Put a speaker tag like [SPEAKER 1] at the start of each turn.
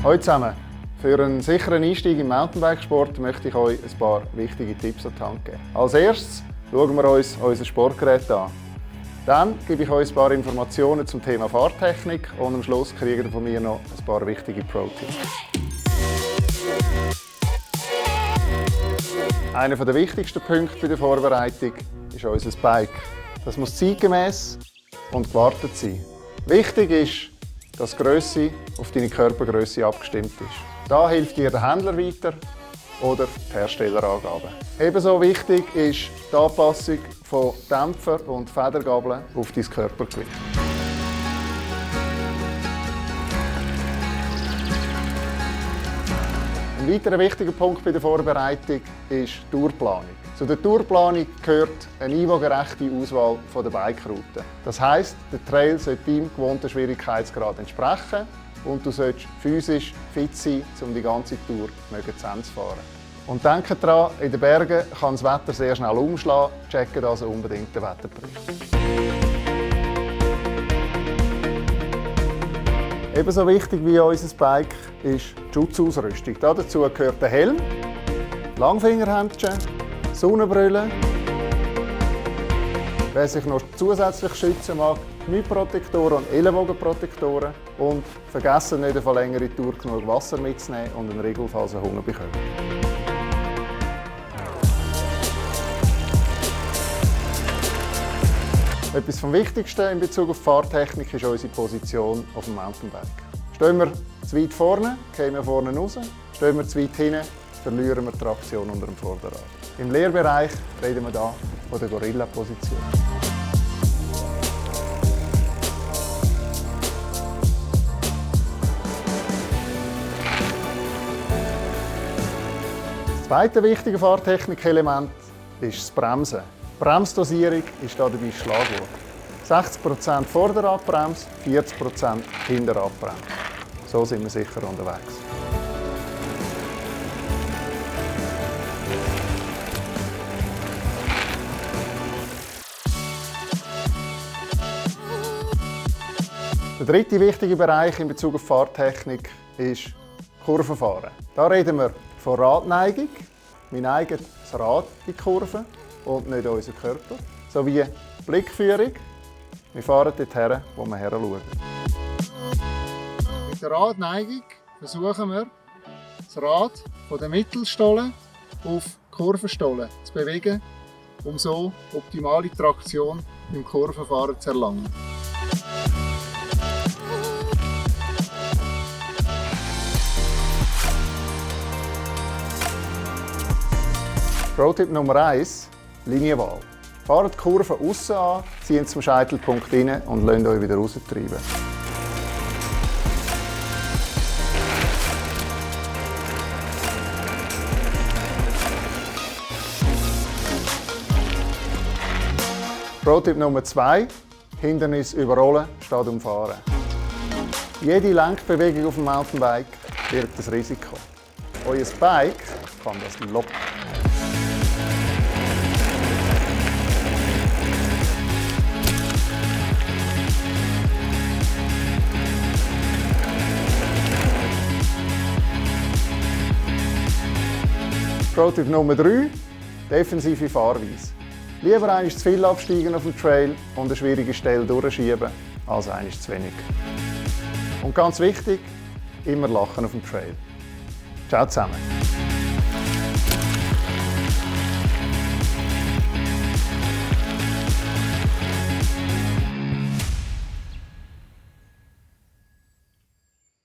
[SPEAKER 1] Hallo zusammen. Für einen sicheren Einstieg im Mountainbikesport möchte ich euch ein paar wichtige Tipps an die Hand geben. Als erstes schauen wir uns unser Sportgerät an. Dann gebe ich euch ein paar Informationen zum Thema Fahrtechnik und am Schluss kriegt ihr von mir noch ein paar wichtige Pro-Tipps. Einer der wichtigsten Punkte bei der Vorbereitung ist unser Bike. Das muss zeitgemäß und gewartet sein. Wichtig ist, dass die Grösse auf deine Körpergrösse abgestimmt ist. Da hilft dir der Händler weiter oder die Herstellerangaben. Ebenso wichtig ist die Anpassung von Dämpfer und Federgabeln auf dein Körpergewicht. Ein weiterer wichtiger Punkt bei der Vorbereitung ist die Tourplanung. Zu der Tourplanung gehört eine einwohngerechte Auswahl der Bikerouten. Das heisst, der Trail sollte deinem gewohnten Schwierigkeitsgrad entsprechen und du solltest physisch fit sein, um die ganze Tour zu fahren. Und denkt daran, in den Bergen kann das Wetter sehr schnell umschlagen, checkt also unbedingt den Wetterbericht. Ebenso wichtig wie unser Bike ist die Schutzausrüstung. Dazu gehört der Helm, Langfingerhändchen, Sonnenbrille. Wer sich noch zusätzlich schützen mag, Knieprotektoren und Ellenbogenprotektoren. Und vergessen nicht, auf eine längere Tour genug Wasser mitzunehmen und einen Riegel, falls ihr Hunger bekommt. Etwas vom Wichtigsten in Bezug auf Fahrtechnik ist unsere Position auf dem Mountainbike. Stehen wir zu weit vorne, gehen wir vorne raus. Stehen wir zu weit hinten, verlieren wir die Traktion unter dem Vorderrad. Im Lehrbereich reden wir hier von der Gorilla-Position. Das zweite wichtige Fahrtechnik-Element ist das Bremsen. Die Bremsdosierung ist hier dabei Schlagwort. 60% Vorderradbremse, 40% Hinterradbremse. So sind wir sicher unterwegs. Der dritte wichtige Bereich in Bezug auf Fahrtechnik ist Kurvenfahren. Da reden wir von Radneigung. Wir neigen das Rad in die Kurve und nicht unser Körper. Sowie Blickführung. Wir fahren dorthin, wo wir hinschauen. Mit der Radneigung versuchen wir, das Rad von der Mittelstolle auf die Kurvenstolle zu bewegen, um so optimale Traktion beim Kurvenfahren zu erlangen. Pro-Tipp Nummer 1: Linienwahl. Fahrt die Kurve aussen an, zieht zum Scheitelpunkt rein und lasst euch wieder raustreiben. Pro-Tipp Nummer 2: Hindernis überrollen statt umfahren. Jede Lenkbewegung auf dem Mountainbike birgt ein Risiko. Euer Bike kann das locker. Pro-Tipp Nummer 3: defensive Fahrweise. Lieber einmal zu viel absteigen auf dem Trail und eine schwierige Stelle durchschieben, als einmal zu wenig. Und ganz wichtig, immer lachen auf dem Trail. Ciao zusammen!